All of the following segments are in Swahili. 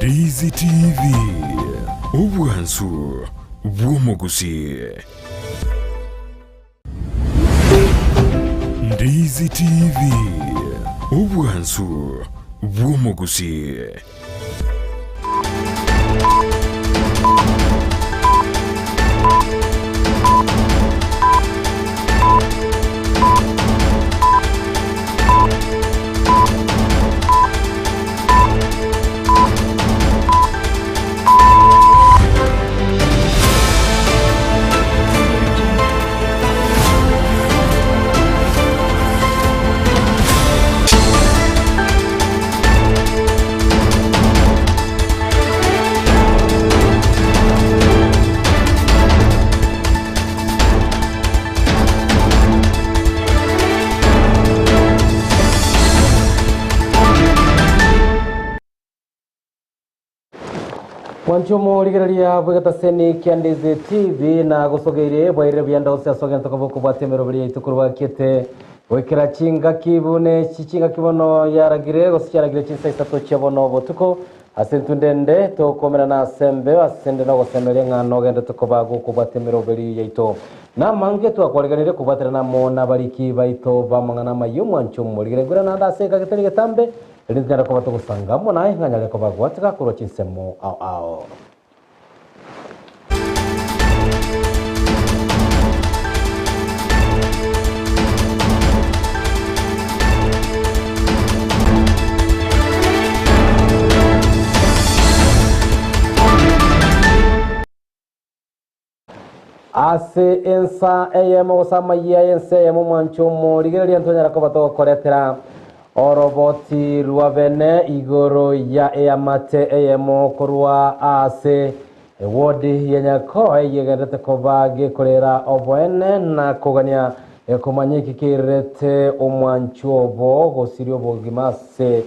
Ndizi TV Ubwansu bw'omugusi. Ndizi TV Ubwansu bw'omugusi. Mwanchumu ligeralia bwegata seni Ndizi TV na gusogeire bwaire byanda ose asogenta kuvuko bwatemero buri itukurwa kete wekera chinga kibune chinga kibono yaragire gosicyaragire chinsa isato cyabono botuko asentundende to komera na sembe asende no gosemere ngano gende tukobago kubwatemero buri yito na mange to akwareganire kubatera na mona bariki baito bamangana mayo mwanchumu ligeragura na ndaseka geteri getambe Rinjara ko bato gusangamo naye nkanyale ko bagwatika kuro chinsemo ao ase ensa eyemo sama yense yemo mwanchumo ligeri antonyara ko bato koretera Oroboti ruavene igoro ya eyamate eyemo korwa ase wodi yenyako yegerete kobage kolera obwene na kogania ekomanyiki kirete omwanchobo gosirio bogimase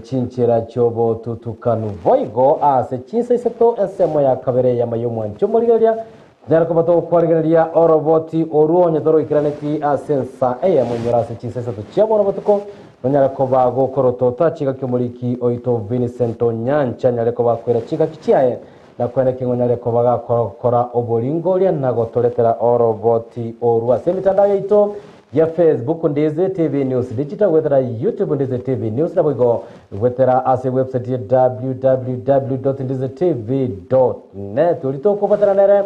chinchira chobo tutukanu voigo ase chinsa iseto esemo ya kabere ya mayo mwanchomo ligeria Nyarako bato kwarigeria oroboti oruonye toro ikiraneki asensa eyemo nyorase chinsa iseto chiabo na batuko Nyarako bago korotota chika kimuriki oito Vincento Nyancha nyareko bakwera chika kichiaye na kwene kingo nyareko baga kora obolingoria na gotoretera oroboti orua semitandao yaito ya Facebook Ndizi TV News digital wetera YouTube Ndizi TV News na bwigo wetera ase website ya www.ndizitv.net ulito kupatana nere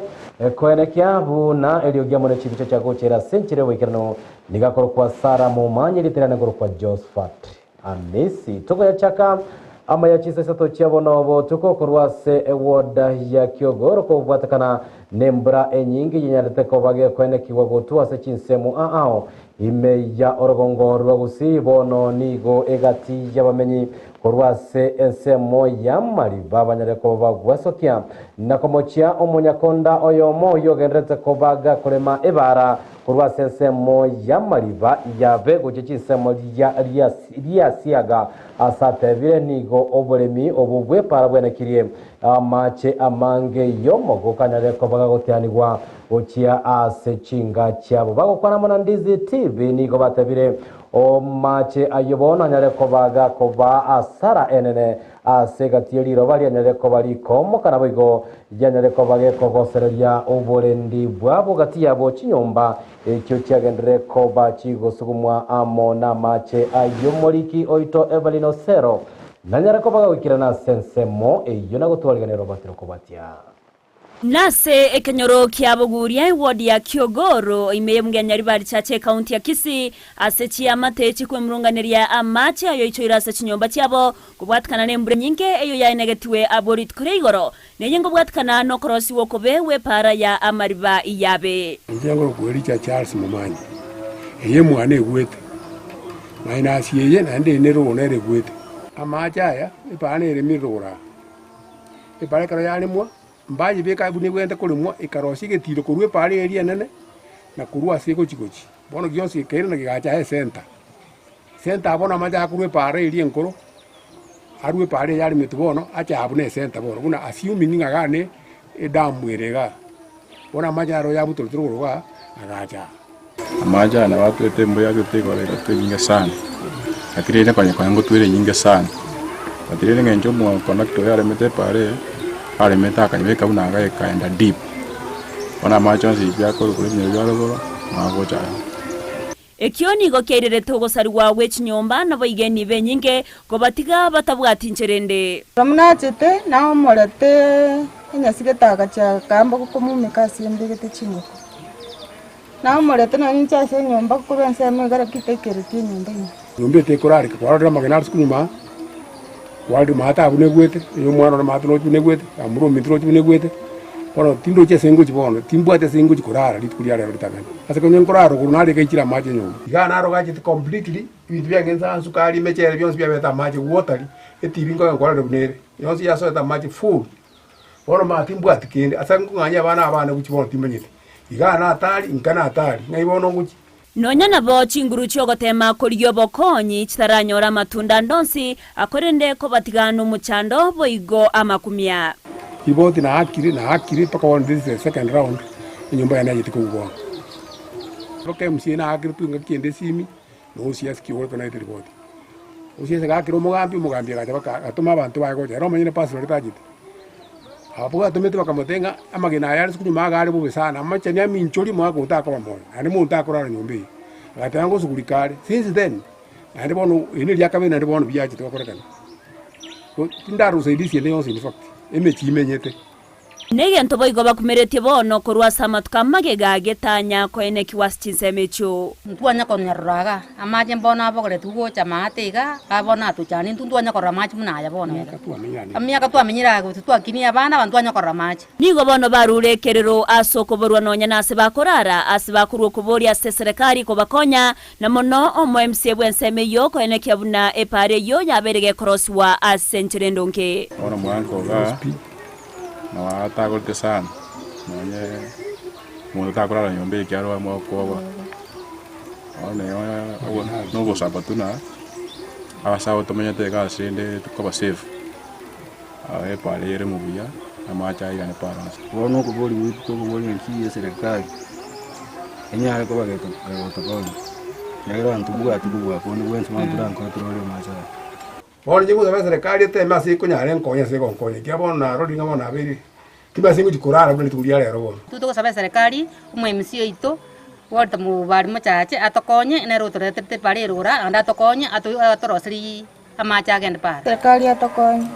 kwene kiabu na eliogia mone chibicho chako chera senchire wikirano nigakoro kwa Sara Mumanyi literana goro kwa Josephat Amesi toko ya chaka ama ya chisa sato chiabonobo tuko kurwase ewoda ya Kiogoro ko bwatakana nembra enyingi yinyarete ko bage kwene kiwago tuwase chinsemu aao ime ya orogongoro bagusi bono nigo egati yabamenyi kurwase ensemo ya mari babanyareko bagwasokia nakomochia omunyakonda oyomo yogendrete ko baga kurema ebara kurwase ensemo ya mariba yabe guchisemo ya siaga asatevire nigo oboremi obugwe para bwene kirie amache amange yomo gukanyareko baga gotianirwa ochia ase chinga cyabo bagokwana mona Ndizi TV nigo batebire o mache ayobona nyareko baga koba asara enene ase gatieliro bali nyareko bali komo kana bigo nyareko bage kogosereria oborendi bwabo gati yabo chinyomba ekyo cyagendere koba chigosugumwa amona mache ayomoriki oito Evelino Sero nanyareko baga wikirana sensemo eyo nagotwaliganero batiro kobatia Nase ekenyoro kiaboguria wodi ya Kiogoro imeye mganyari bari chache kaunti ya Kisii asechi ya matechi kwe mrunganiria amache ayo icho irasa chinyomba chiabo kubwatkana nembure nyinge eyo ya inegetiwe aborit kureigoro neyengo bwatkana no korosi wokobe we para ya amariba iyabe Njangoro kweri cha Charles Mumanyi eye mwane gwete maina asiye nande nero onere gwete amache aya ipane remirora ipare kara yale mwa mbaji beka buni gwenda kulimwa ikarosi getiro kurwe pale area nene na kurwa siko chikochi bono gionsi kere na gigacha he center abona maja kurwe pale area nkoro arwe pale yali mitubono acha abune center bono kuna assume ninga gane edamu erega bona maja ro ya butoro turwa agacha amaja na watu ete mboya yote kwa leo nyingi sana akirene kwa nyango tuile nyingi sana Batiri ngenjo mu connect ya remete pare alimeta akanyeka unaga kaenda deep. Ona macho nzibya ko kuri nyoro magocha. Ekioni gokerere togosari wawe chinyomba nabo igeni benyinge go batiga batabwati ncherende. Ramunachete naho morete inyasigetaga cha kamba kukumumika simbigete chinyoko. Naho morete na nincha se nyomba kubense megara kitekere kinyomba. Nyombe te korari kwa rama magana skunyuma. Waldi mata abune gwete yo mwana na mata no tune gwete amuro mitro tune gwete. Kono tindo che sengo chibono timbo te sengo chikorara litukuri ara litagana. Asa konyen koraro kunali kaichira maje nyomba. Igana ro gaje completely ibintu byagenza ansukali mechere byonse byabeta maje water etibingo ngorare bunere. Yonse yaso eta maje full. Kono matimbo atikende asa nganya abana kuchibono timbanyete. Igana atali nkana atali ngaibono nguchi. Nonya nabo chinguru chogotema kuriyo bokonyi chitaranyora matunda ndonsi akorende ko batigano muchando boigo amakumya. Iboti na hakiri paka on this second round nyumba yana yitiko ubona. Roke msina hakiri tunga kiende simi no sias ki work na itiboti. Usiye saka hakiri mugambi akataka atoma abantu bago jero manyine passport tajite. Hapo atumete bakamotenga amagina yari sikunyuma gari bube sana amachanya mincholi mwako utaka bamona ani mu utaka rara nyombe akatango sukulikale since then andi bono ine lyakabe nandi bono byaje twakorekana ko tindaru saidisi leo in fact emechimenyete Nege ntoboigo bakumeretie bono korwa samatuka magega getanya ko ene kiwastinsemecho. Ntuanya ko nyarraga amaje mbona abogore tugo chamatega abona tuchani ntuanya ko ramachi munaya bona. Amya ka twamenyira go twakini abana bantuanya ko ramachi. Nigo bono barurekerero asoko borwa nonya nase bakorara asibakurwo kuboria serikali ko bakonya na mono omo MC bwenseme yo ko ene kyabuna epare yo yaberege cross wa asenture ndonke. Ona mwanko ga na watagolte sana mwenye mwana takorara nyombe kyaro mwako ona no sabatuna abasawo tomenyete ga sende tukoba safe awe pale yere mubuya amacha igane parents wono ko boli witu ko boli nki serikali enya ko bageto otokoni yagera antubuga ko ni wense mantura ko trole macha. Bora jibu da serikali te masi kunyare nkonya se konkonya kyabona rodi ngamona abiri kiba singu chikurara bune tukulia lero bono Tuto sabe serikali umwe MC ito wata mu bari machache atokonye na rotore tete pare rora anda tokonye atorosri amacha gende par. Serikali atokonye.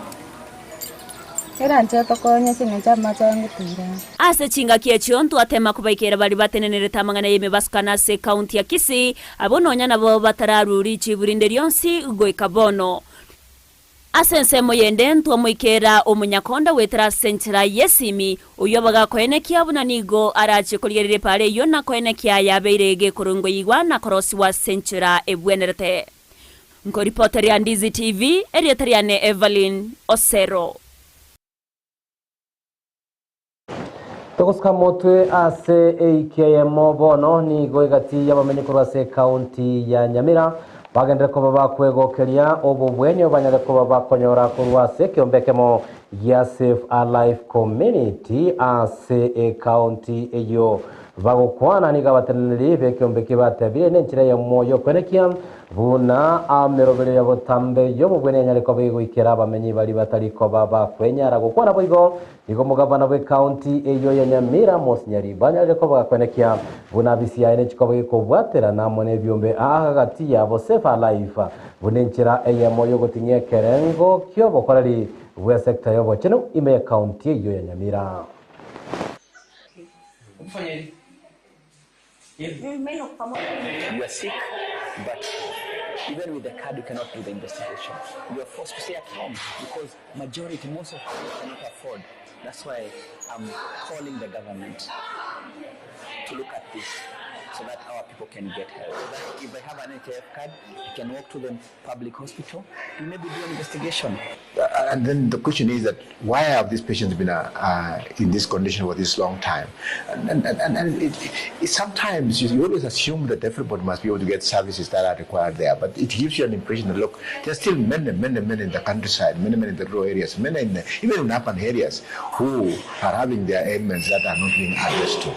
Era nje atokonye sinja macha ngutira. Ase chinga kiecho ntu atema kubaikera bali batenenere tamangana yeme baskana se county ya Kisii abononya nabo batararuri chiburinde ryonsi goika bono. Asensemo yende ntu amuikera omunyakonda wetera senchira yesimi uyobaga koenekia bunanigo arache kolierere pare yona koenekia yabeirege korungo yigwa na korosi wa senchira ebwenerete. Nko reporter ya Ndizi TV erietariane Evelyn Osero. Tokoska motwe ase AKM bono ni goigati yabamenye kurase county ya Nyamira bagendere ko babakwegokeria obubwenyo banyare ko babakonyora kurwase kyombekemo ya Safe Alive Community ase a county eyo bagukwana ni gabateneri bekyombeke batabire n'enchira ya moyo kwenekia buna amerobere ya botambe yo mubwene nyare ko bigwikera bamenyi bari batari ko babakwenyara gukwana boigo nigo mugabana we county eyo ya Nyamira mosinyari banyare ko bakwenekia buna bisia ene chiko biko bwatera namone byombe hagati yabo Safe Alive bunenchira ya moyo gotinye kerengo kyo bokorari we sector yo bocheno ime county eyo ya Nyamira. You are sick, but even with the card you cannot do the investigation. You are forced to stay at home because most of us cannot afford. That's why I'm calling the government to look at this so that our people can get help. So that if they have an NHIF card, you can walk to the public hospital and maybe do an investigation. And then the question is that why have these patients been in this condition for this long time? And sometimes you always assume that everybody must be able to get services that are required there, but it gives you an impression that look, there are still many in the countryside, many in the rural areas, even in urban areas who are having their ailments that are not being addressed to.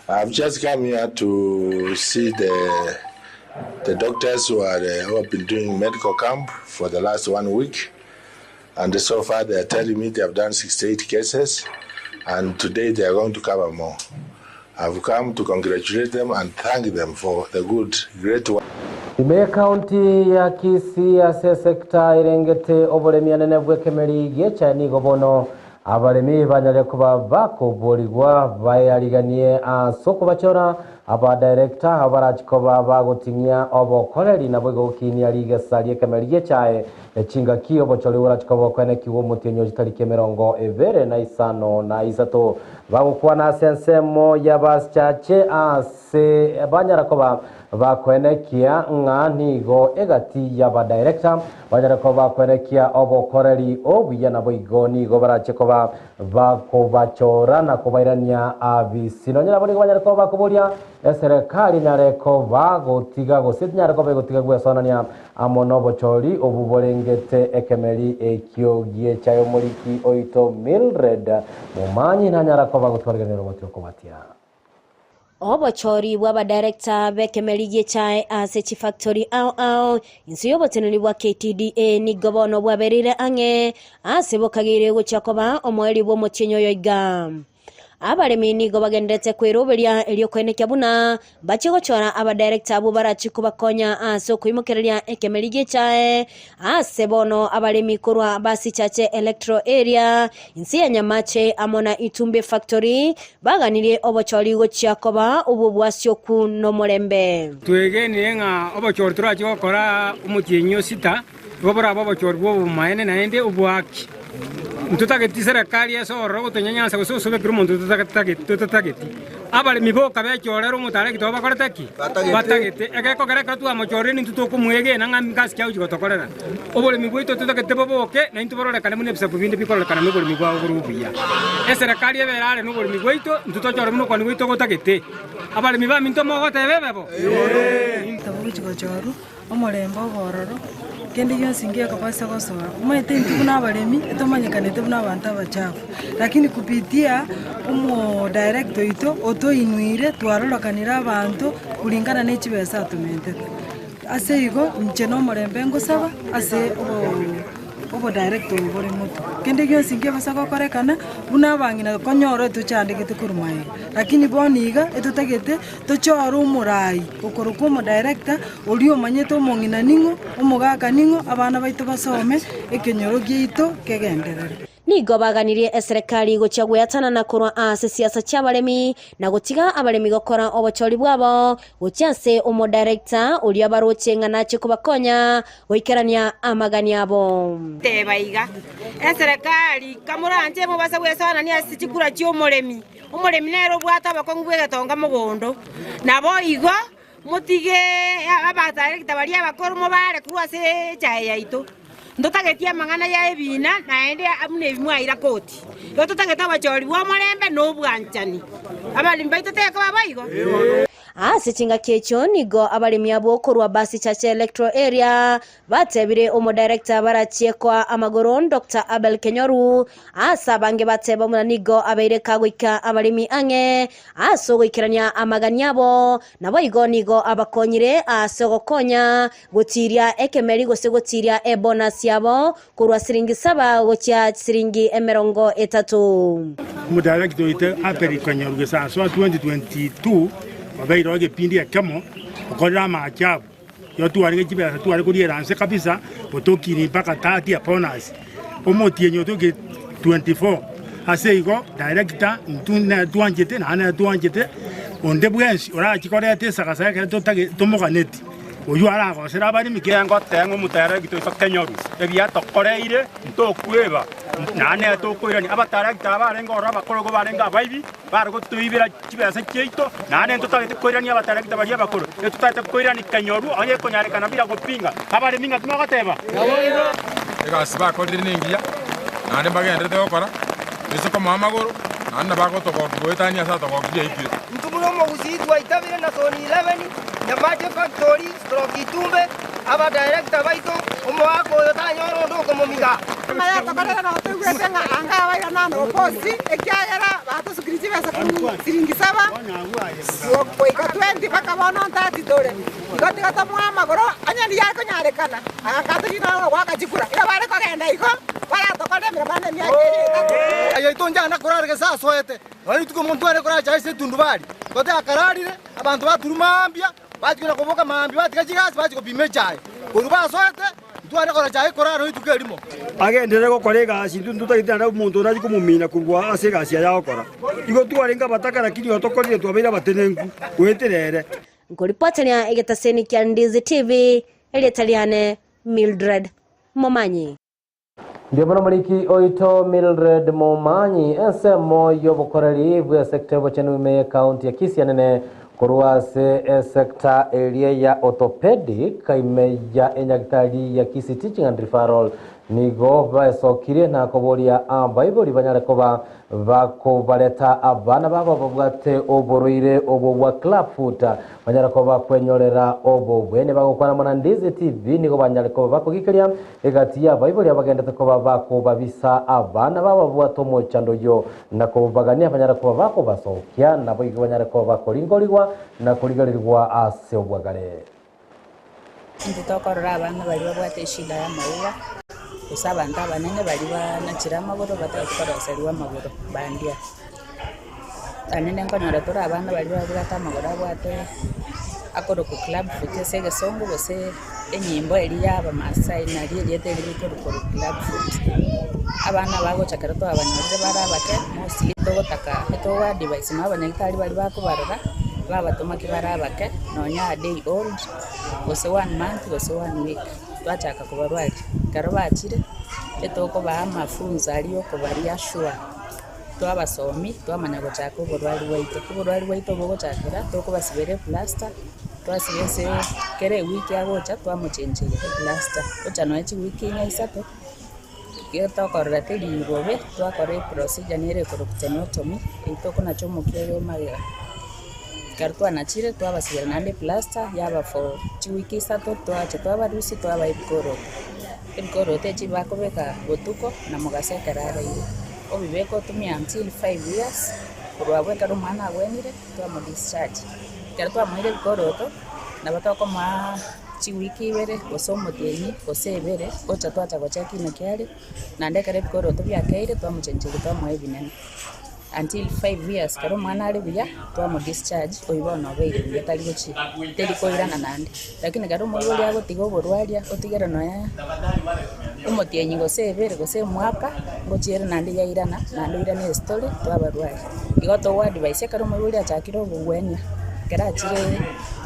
I've just come here to see the doctors who have been doing medical camp for the last 1 week. And so far they are telling me they have done 68 cases, and today they are going to cover more. I've come to congratulate them and thank them for the great work. Ime kaunti ya Kisii ase sekta irengete oburemi anene bwekemeri gyecha ni gobono abaremi banyale kuba bakuburirwa bayariganie asoko bachora aba director abarachikoba bagotinya obokoreri nabo gokinia liga salie kemeri gyecha echinga kiyo bochori urachikoba kwene kiwo mutenyo jitarike 25 na isato bagukwa na sensemo yabaschache ase banyarakoba bakwenekia nganigo egati yaba director banyarako bakwenekia obokoreri obuya nabo igoni go barachekoba bakobachora na kubairania abisino nyara boni banyarako bakuburia serikali nareko bagotiga gositnyarako begotiga gwesonania amono bochori obuborengete ekemeri ekyogie chayo muliki oito Mildred mumanyi nanyarako bagotwarganira botyo kobatia obochori bwaba director bekemeri gyechae ase factory au insu yoboteneri bwa KTDA ni gobono bwaberire ange ase bokagire gochakoba omweri bwo mutyenyo yoiga abaremi ni gobagendete kwiruberia elio kwenekya buna bachigochora aba director abo barachikuba konya ase kuimukereria ekemeri gyechae ase bono abaremi kurwa basi chache electro area insi ya Nyamache amona Itumbe factory baganirie obochori gochiakoba ubu bwasyo kuno mulembe twegeni nga obochori turachikora umutyenyo sita gobora obochori bwo maene naende ubwaki ntutageti serikali esoro gutonyanyasa gususube kiri muntu tutageti abaremi boka bechorera umutare kito bakoreteki batagete egeko gereka tu amochori ni tutokumwege na ngami kasi kyau gotokorera oboremi bwito tutagete boboke na intuborore kana mune bisabu binde bikorera kana muboremi bwa urubuya eserikali eberare no boremi bwito ntutochora muno kwani bwito gotagete abaremi ba minto mogote bebebo tabuchi gochoru omorembo bororo kende yonsingia kabisa gosora umete ntuna abaremi etomanyekanete buna abantu abachafu lakini kupitia umo director ito otoinuire twarorokanira abantu kulingana n'ekibesa atumente ase igo ncheno morembe ngosaba ase obo director bore moto kende yonsingia basako korekana buna bangina konyoro tuchandikete kurumaye lakini boniga etutagete tochoro umurai okoroka umo director olio manyeto mongina ningo umugaka ningo abana baito basome ekenyoro gito kegenderere nigo baganirie serikali gochagwetana na kurwa ase siasa cha baremi na gotiga abaremi gokora obochori bwabo gochase umo director uli abaroche ngana chikubakonya goikerania amagani abo tebaiga serikali kamuranje mo basa gwesana ni asichikura chi umuremi nero bwata bakongwe gatonga mugondo nabo igo mutige aba director bali abakoro mo bare kuwa se chaya ito ndotagetia mangana ya ebina naende amune bimwaira koti yo totageta bachori bwa morembe no bwanchani abali mbaito teka babaigo asichinga kecho nigo abaremi abo korwa basi chache electro area batebire umo director barachekwa amagoron Dr. Abel Kenyoru asabange bateba muna nigo abeire kagwika abaremi ange asogoikirania amagani abo nabo igo nigo abakonyire asogokonya gotiria ekemeri gosegotiria bonus yabo kurwa siringi 7 gocha siringi 30 mu director ite Abel Kenyoru gesa 2022 wabairo ge pindi ya kemo okorera maajabu yo tuarege kibera tuarege kuriera anse kabisa potokiri mpaka 30 bonus omotyenyo toge 24 aseigo director ntuna tuanjete na ana tuanjete onde bwensi ora chikorete sakasa ke totage tomoganeti oyu ara go sera bari mikengo tengo mutere gito Kenyoru ebia tokoreire ntokweba nane tokoirani abatara gitabarenga ora bakorogo barenga baibi bargo tuibira kibasa cheito nane totage koirani abatara gitabari bakoro etutate koirani Kenyoru aye konyare kana bira gopinga abare minga tumagateba ega siba kodrinengia nane bagendete okora esoko mamagoro nane bagotoko goetani asa toko kiyeikire ntumuno mogusitwa itabire na Sony 11 Nyamache factory stroke Itumbe aba director baito umwako yotanyoro ndo komomiga ama ya tokorera no tuwete nga anga wa ira no posi ekiagera bato sukiriti basa siringi 7 kwa 20 baka bono ntati dore ngati gata mwa magoro anyandi yako nyarekana akata gina waka chikura ira bare ko genda iko para tokore mira bane myake ayo itonja na kurarge sa soete ari tuko muntu ari kora chaise tundubali kote akararire abantu baturumambia batikira kuboka mambi batika chigasi batiko bimechaye kuruba soete tware kora chaye koraro itukerimo agendere ko kolega asintu tutagitana umuntu nazi kumumina kurwa asega cia yao kora igo twarenga batakara kiri otokorire twabira batenengu kweterere ngoripotania egetaseni kya Ndizi TV elietaliane Mildred Momanyi ndio bana maliki oito Mildred Momanyi ensemo yobukoreri bwa sekta bochenume county ya Kisii nene kuruase sekta area ya orthopedic kaimeya enyagitari ya Kisii Teaching and Referral nigo baesokire na koboria abaibori banyarekoba bakobareta abana babo babwate oboruire obo bwa club foot banyarekoba kwenyorera obo bwene bagokwana mona Ndizi TV nigo banyarekoba bakogikiria egati ya abaibori abagendete koba bakobabisa abana babo bwatomo chando yo na kobagania banyarekoba bakobasokia nabo igo banyarekoba bakoringorigwa na kurigarirwa ase obwagare nditokorora abana bali babwate shida ya maua usaba ndaba nene bali banachira amagoro batakoroseriwa amagoro bandia anene nkonyora tora abana bali babwate amagoro abwate akoro ku club foot sege songo bose enyimbo eri yaba Masai na riete eri ku club foot abana bago chakara to abanyorire barabake mostly to gotaka to wa device na abanyagitari bali bakubarora babatuma kibarabake nonya day old bose 1 month bose 1 week twachaka kubarwaje karo bachire etoko ba mafunzo aliyo kubaria shwa twabasomi twamanya gochaka uborwari waito bogo chakira toko basibere plaster twasibese kere wiki agocha twamuchenjeye plaster ocha no echi wiki nya isato geto korrate libobe twakore procedure nere koroctenotomy itoko na chomo kiyo magera kartua na chire twabasibere nande plaster yaba for wiki isato twache twabarusi twabaikoro Enkoro techi bakobeka gotuko na mugasekera araire obibeko tumia until 5 years kurwabweka rumana agwenire twa discharge kertwa mwire koroto na batoko ma chiwiki ibere gosomo tieni gosebere ocha twacha gocheki na kiari na ndekere koroto byakeire twa muchenjeri twa mwebinene until 5 years karo mwana ari buya twa discharge oibona obeire buya tari gochi teri koirana nande lakini karo mwibori agotigo borwaria otigera noya umutienyi gosebere gose mwaka ngochiere nande yairana nande irane story twa barwari igoto wa device karo mwibori achakiro bugwenya kerachire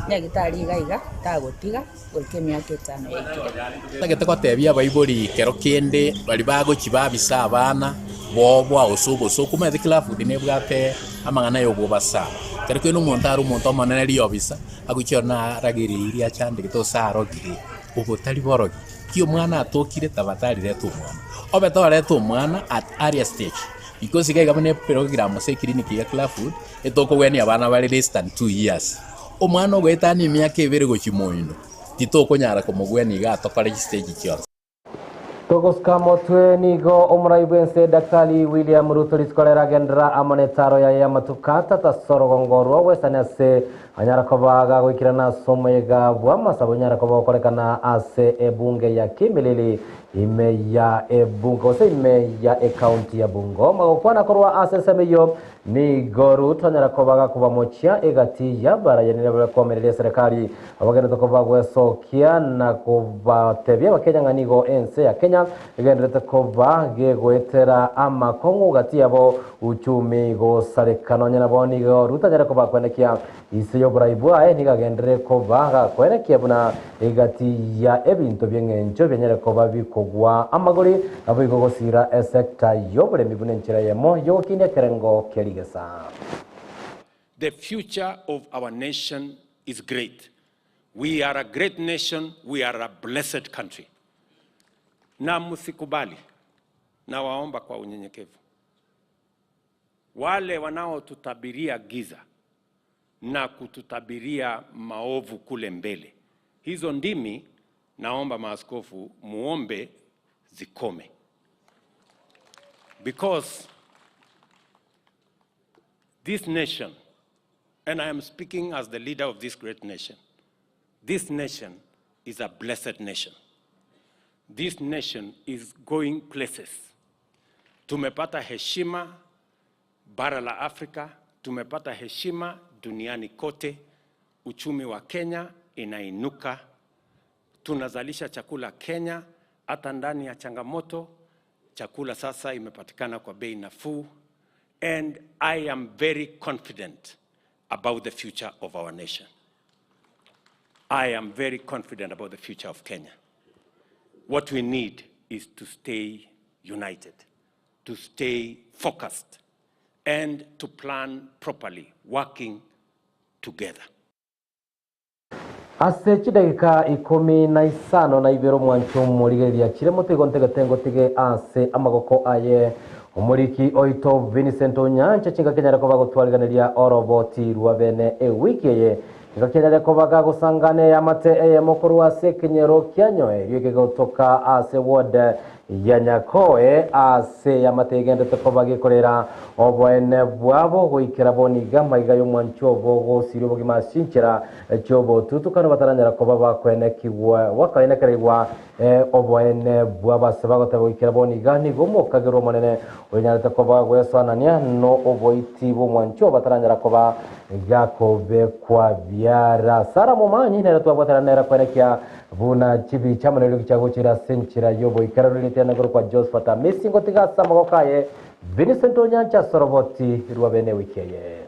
nyagitari gaiga tagotiga goikemia ketano yaikire tagete kwatebia baibori kero kende bali bagochi babisa abana bobo osobo so kuma thikla food ne bwate amangana yo bobasa kero keno montaru monto manene liobisa aguchiona ragiri iria chande gito saro gire ubotari borogi kio mwana atokire tabatari retu mwana obeto retu mwana at area stage because iga gamene program se clinic ya club food etoko weni abana bali less than 2 years omwana ogwetani miaka ibere gochimoino titoko nyara komogweni ga tokore stage kyo Togos kamotwe nigo omuraibense Daktari William Ruto liskolera gendra amanetaro ya matukata tasorogongorwa wesanase anyarakobaga gwikirana somega bwa masabo nyarakoba korekana ase ebunge ya Kimilili ime ya ebunge ose ime ya county ya Bungoma gokwana korwa ase semeyo ni goru tanyarakobaga kuba mochia egati ya barayanire bwa komerere serikali abagenda tokoba gwesokia na kuba tebya bakenya nganigo ense ya Kenya igendete koba gegwetera amakongo gati yabo uchumi go sarekano nyana boni go rutanyara koba kwenekia isiyo buraibwa nigagendere koba kwenekia buna egati ya ebinto byengenjo byenyere koba bikogwa amagori abigo gosira sector yobure mibune nchira yemo yokinya kerengo keligesa. The future of our nation is great. We are a great nation, we are a blessed country. Na msikubali na waomba kwa unyenyekevu wale wanaotutabiria giza na kututabiria maovu kule mbele, hizo ndimi naomba maaskofu muombe zikome. Because this nation, and I am speaking as the leader of this great nation, this nation is a blessed nation. This nation is going places. Tumepata heshima bara la Afrika, tumepata heshima duniani kote. Uchumi wa Kenya inainuka. Tunazalisha chakula Kenya, hata ndani ya changamoto. Chakula sasa imepatikana kwa bei nafuu. And I am very confident about the future of our nation. I am very confident about the future of Kenya. What we need is to stay united, to stay focused, and to plan properly, working together. Ase chidagika 15 na ibero mwancho murigeria chire mutego ntegatengo tige ase amagoko aye umuriki oito Vincent Onyancha chinga Kenya ko bagotwariganiria oroboti rwabene wiki ye chinga Kenya ko bagagusangane amate mukuru ase Kenyero Kyanyoe yege gotoka ase ward ya Nyakoe ase yamategende to bagikorera obwene bwabo goikera boniga maiga yo mwancho bogo siri bogima sinchera chobo tutukano bataranyara ko bakwenekiwa wakaenekerwa obwene bwaba sebagota goikera boniga ni gomo kagero monene onyarata ko bagwesanania no oboiti bo mwancho bataranyara ko ba gakobe kwa biara sara momanyi nera twabataranyara kwenekia buna chibi chamanelo kichago chira senchira yobo ikararili tena goro kwa Josephat Amisi ngotiga samagokaye Vincent Onyancha soroboti rwabene wikeye.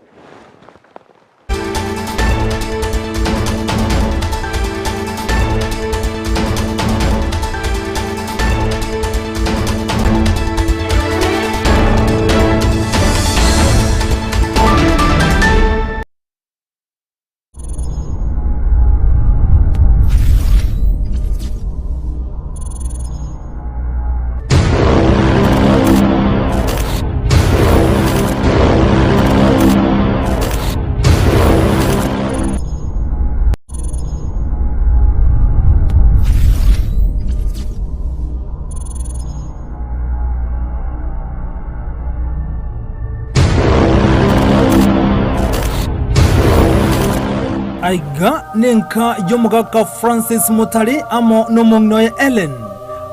Aiga nenka yomugaka Francis Mutali amo nomongnoye Ellen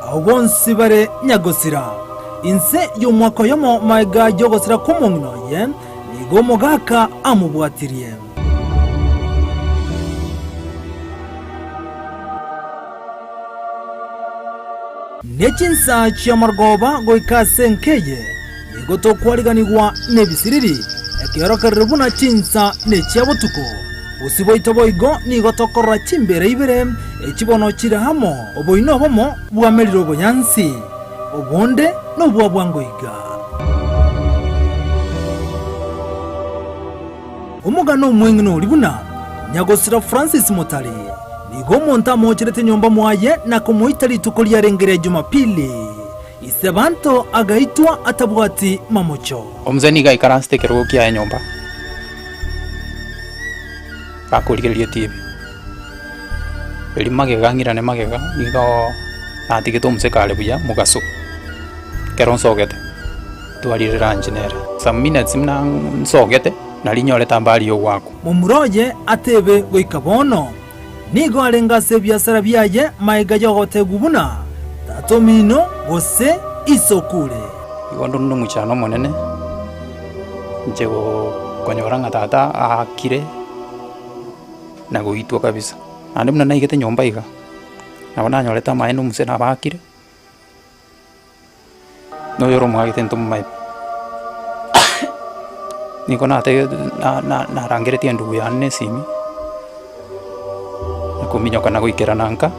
awonsi bare nyagosira inse yomwako yomo maiga yogosira kumongnoye nigo mugaka amubwatiriye nechinsa chiamargoba goikase nkeye nigo tokwariganirwa nebisiriri ekiorokererubuna chinsa nechiabotuko usiboito boigo nigo tokora chimbere ibere echibono chira hamo oboino bomo bwameriro boyansi obonde no bwabwangoiga omugano mwengino libuna nyagosira Francis Mutali nigo monta mochirete nyomba mwaye na kumuitali tukolia rengere Jumapili isebanto agaitwa atabwati mamocho omzeni ga ikaranste kerokia ya nyomba akurigeria TV elimage gangira ne magega nigo atigito msekale buya mugaso keronsogete tuarire ranjinera some minutes mna nsogete nalinyole tambali yo wako mumuroje atebe goikabono nigo alengase biasara byaye maiga yogote gubuna tatomino gose isokule igondo no muchano monene njego konyoranga tata akire na goitwa kabisa ande mna naigete nyomba iga nabona nyoreta maeno muse na bakire no yoro mwagete ntumai niko nate na rangereti ndugu yanne simi nakuminyo kana goikera nanka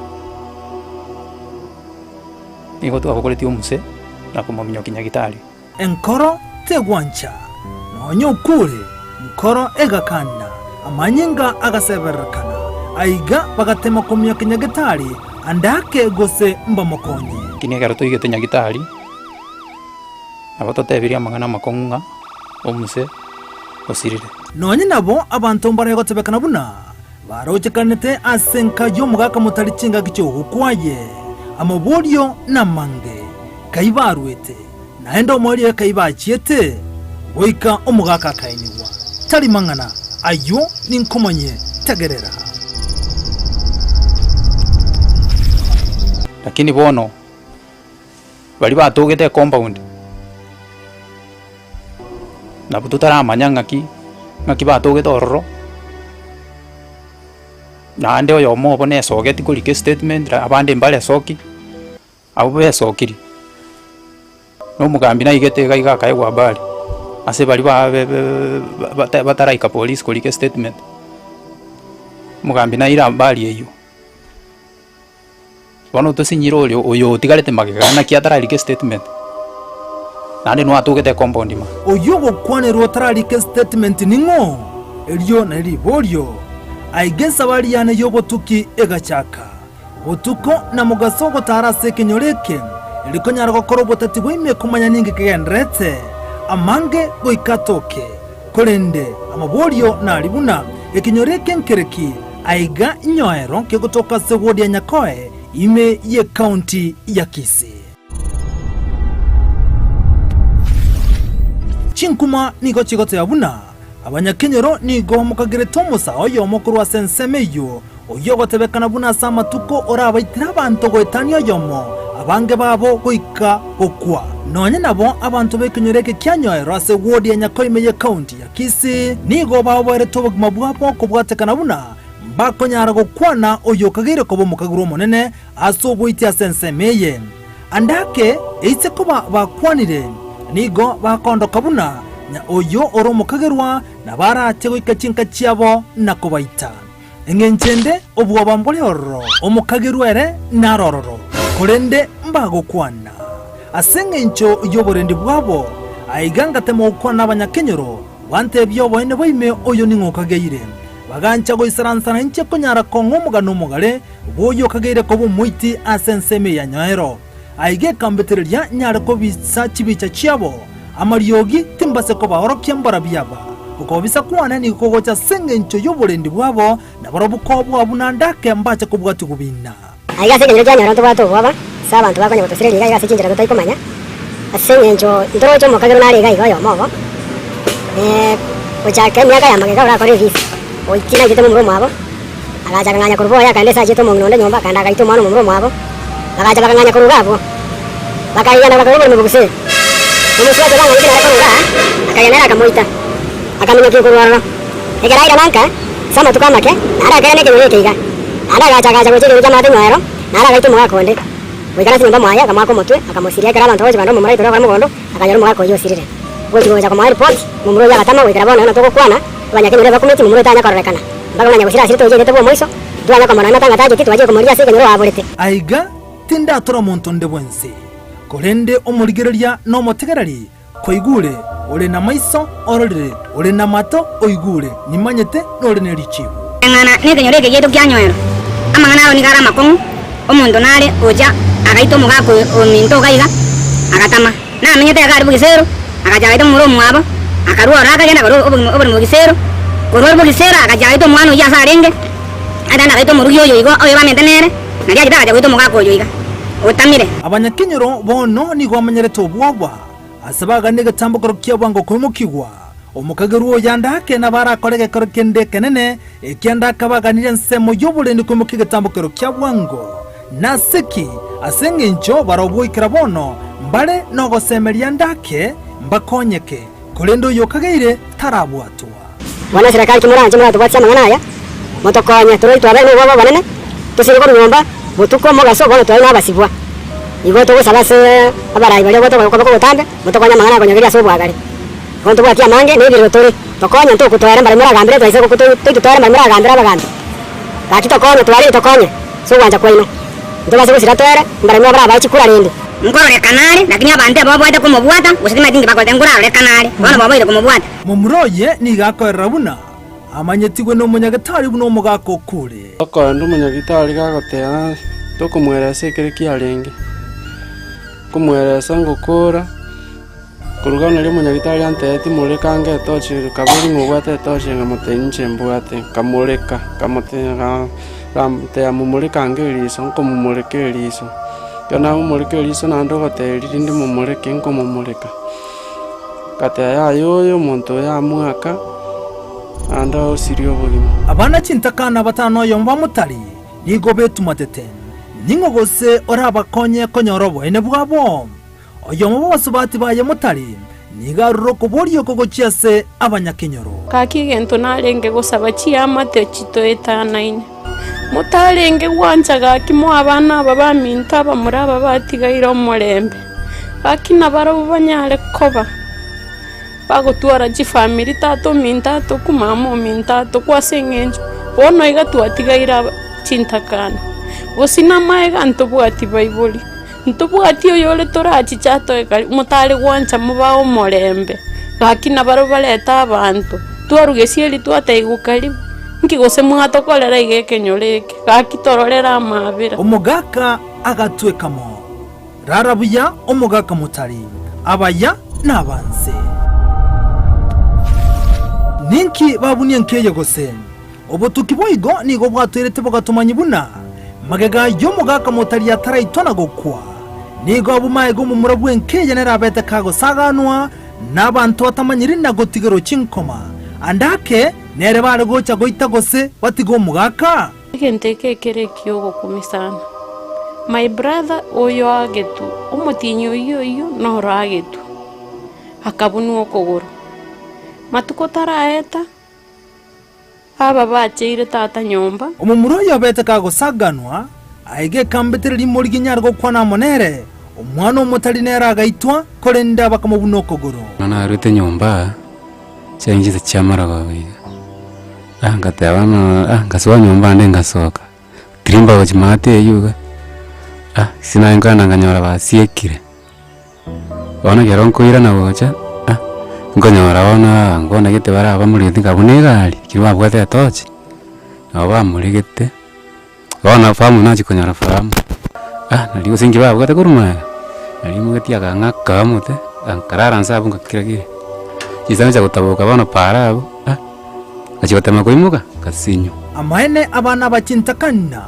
niko tu akokoleti muse na kumaminyo kinyagitali enkoro tegwancha nonyo kule nkoro egakana amanyinga agaseberekana aiga bagatema kumya kinyagitali andake gose mbamokonyi kinegaro toigete nyagitali abatotebiria mangana makonga omuse osirire nonye nabo abantu mbare gotebekana buna barochekanete asenka yomugaka Mutali chinga gicho ukwaye amabolyo na mange kaibarwete naende omwari ekaibachiete goika omugaka akainiwa tari mang'ana ayo ninkomanye tegerera. Lakini bono bali batugite compound na tutaramanya ng'aki batugite ororo naende oyo omobo nesogeti kurike statement abande mbale soki abo besokiri n'omugambi naigete igakaegwa bali ase bali bataraika police kurike statement mugambi naira bali eyo bono tosinyiro oyo otigarete magegana kiatararike statement nande no atugete compound ma oyo gokwanerwo tararike statement ningo elio na libolio aigesa bali yane yobotuki egachaka botuko na mugaso gotarase kinyoreke elikonyara gokoro botati bwime kumanya ninge kegendrete amange goikatoke kolende amabolio na libuna ekinyoreke nkereki aiga nyoero kegotoka segodi ya Nyakoe ime ye county ya Kisii. Chinkuma nigo chigote yabuna abanyakenyero nigo mukagire tomusa oyo mukuru wa sensemeyo oyo gotebekana buna sama tuko ora abaitira abantu goetania yomo abange babo goika okwa nonye nabo abantu bekenyoreke kyanyoero ase wodi ya Nyakoe ime ye county ya Kisii nigo babo ere tobogima bwabo kubwatekana buna bakonyara gokwana oyo kagire kobo mukagiro monene aso bwiti asensemeye andake eise kuba bakwanire nigo bakondo kabuna na oyo oro mukagirwa na barate goika chinka chiabo na kubaita engenchende obwo bambole ororo omukagirwa ere na rororo kolende mbago kwana asengencho yoborendi bwabo aigangate mo kwana abanyakenyero wante byobo ene boime oyo ningokageire bagancha goisaransana inche konyara kongo mugano mugale boyo kagere ko bumuiti asenseme ya nyoero aige kambetereria nyara ko bisa chibicha chiabo amariogi timbase ko bahorokia mbara byaba uko bisa kwana ni ko gocha sengencho yoborendi bwabo na barabuko bwabo nandake mbache ko bwatu kubina aiga sengencho nyara to bato bwaba saba abantu bakanya botosire liga yase chinjira to ikomanya asengencho ndorocho mukagero nari ga igo yo mobo ochake myaka ya magega ora ko revisi oitina gite mumro mwabo agaja kanganya kuruboya kande sa jito mung'onde nyomba kanda gaito mwana mumro mwabo agaja kanganya kurugabo bakayana bakabere mu buguse umuswa jabanga ngite na kuruga akayana akamoita akamenya kikurwara egeraira nanka sama tukamake ara kayane ke kiga ara gaja gochire jamate nywero ara gaito mugakonde wikara simba mwaya kamako motwe akamosiria kara abantu bose bando mumrai tora mugondo akanyaro mugako yo sirire gochi goja kwa report mumro ya gatama wikara bona natoko kwana abanyakenyero bakometi mumuro tanya kororekana baganya gusira sirito je ndetebo moiso duanya kwa mwana tanga taje titwaje kumuriya sike nyoro aborete aiga tinda tora muntu ndebwense kolende omurigereria no motegerari koigure ore na maiso ororere ore na mato oigure nimanyete nore ne richibu ngana nekenyoreke yeto kyanyoero amangana oni gara makongu omuntu nare oja agaito mugako ominto gaiga agatama na amenyete agari bugisero akajaito muro mwabo akarua raka gena karo oburi mugisero koror bugisera akajaito mwana ya sarenge adana gaito murugiyo yoigo oyo bamentenere nadia gitaga jaito mugako yoiga otamire abanyakenyero bono ni gwamenyerete obwabwa asabaga nige tambukoro kyabwango kumukigwa omukageruo yandake na barakorege koro kende kenene ekyanda kabaganire nsemo yobulendi kumukige tambukoro kyabwango nasiki asengencho barobwikira bono mbale no gosemeria ndake mbakonyeke kolendo yokageire tarabwatwa wana serikali kimuranje mura tubatsa mangana aya motokonya turoi twabe no baba banene tusiriko nyomba butuko mogaso bono twari nabasibwa igo to sabase abarayi bali goto ko gotambe motokonya mangana konyogeria so bwagari konto bwatia mange ne biro tori tokonya nto kutwara mbali mura gambire twaise ko tutwara mbali mura gambira bagambi bakito kono twari tokonya so wanja kwaino ndo base kusira twara mbali mura bachi kula rende ngorore kanale lakini abante abo bwate ko mubwata usitima tingi bakote ngurare kanale bana babo ile ko mubwata mumuroye ni gakorera buna amanyetigwe no munyagatari buno mugako kure akora ndo munyagitari gagotea tokumweresa ekere kiarenge kumweresa ngukura kurugana ri munyagitari anteti mureka nge tochi kaburi mubwate tochi ngamutenche mbwate kamureka kamutenga ramte amumureka ngiriso nkomumureka iriso Kiona mumulike liso nando goteriri ndi mumulike nko mumulika. Kate ya yoyo muntu ya mwaka anda osirio bugima. Abana cintakana batano yomba mutari nigo betumatete. Ningo gose orabakonye konyorobo ene bwabo. Oyomo basubati baye mutari nigaruro kuborio kogochiase abanyakenyoro. Kaki gento narenge gosaba chiamate chito etanaine. Mutarenge wancaga kimo abana baba minta bamuraba batigaira omurembe. Akina baro banyare koba. Bagotwara ji family tato minta to kumamo minta to kwasengenjo. Bono igatwatigaira cintakana. Bosina maega ntobwati Bible. Ntobwati oyole torachi chato ekali mutari wanca mubao omurembe. Akina baro baleta abantu. Twarugesieli twataigukari. Nkigose mwatokolera igekenyoreke gakitororera amabira omugaka agatwekamo rarabuya omugaka mutari abaya nabanze ninki babunie nkeye gose obutuki boigo nigo bwatwerete bogatumanya buna magega y'omugaka mutari yataraitona gokwa nigo abumaye go mu murabwe nkeye nerabete kago saganwa n'abantu batamanyiri nagotigero cinkoma andake nere bare gocha goita gose batigo mugaka Kenteke kere kyogo kumisana. My brother oyo agetu omutinyo iyo no ragetu akabunu okogoro matuko taraeta aba bacheire tata nyomba omumuro yabete kago saganwa aige kambetere limori ginyargo kwana monere omwana omutali nera agaitwa kolenda bakamubuno okogoro nana rute nyomba chengize chamara bawe ngatabana ngaswa nyomba nde ngasoka trimba wachimate yuga sina ngana nganyora basiekire wana geronko ira na wocha ngonyora wana ngona gete bara bamurithi kabunegari kirwa bwate tochi aba murigete wana famu nachi konyora famu naligo singi babwate kuruma nali mugati agangaka mute ankarara nsabu ngakiragire kisanga gutaboka bana parabo achibotama koimuka kasinyo amaene abana bacintakana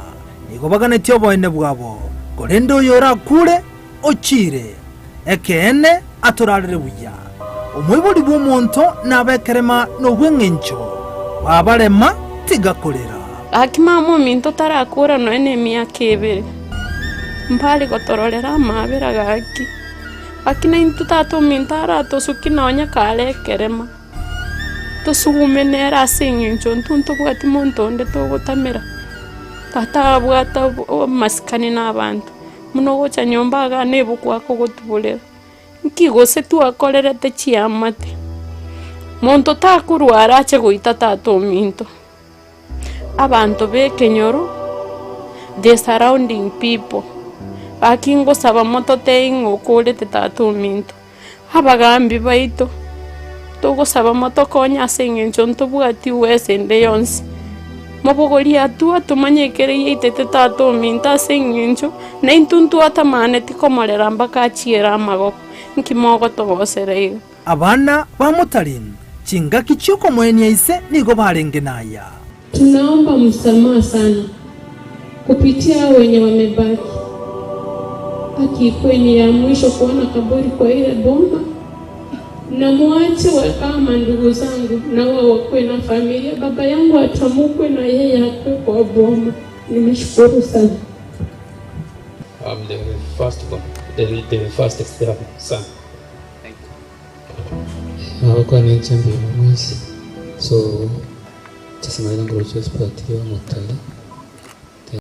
nigo baganetio boene bwabo korendo yora kure ochire ekene atorarire buya omwiburi bw'omuntu nabekerema n'obwengencho babarema tigakorera akimamo minto tarakura no enemy yakebere mpali gotororera amabera gaki akina intutato mintara tosukina onya kale kerema tosugumenera asengencho ntunto bwati montonde togotamera tata bwata maskani n'abantu muno gocha nyomba ga nebo kwako gotubulera nkigose tu akorerete chiamate monto takurwara ache goita tato minto abantu bekenyoro the surrounding people akingo saba moto teingo kolete tato minto abagambi baito togo saba moto konya asengencho ntobwati wesende yonsi mabogori atua tumanyekere yitete tato minta sengencho na intuntu atamane tikomorera mbaka chiera amagoko nkimogo togoserega abana bamutarin chinga kichuko mweni ise nigo barengenaya. Tunaomba msamaha sana kupitia wenye wamebaki. Haki kwenye ya mwisho kuona kaburi kwa ile bomba, na muache kama ndugu zangu na wao wakwe na familia. Baba yangu atamukwe na yeye akwe kwa bomba. Nimeshukuru sana. The first step son. Kwa nchi mbili mwezi. So tasema ile ngoro chos patio mutale.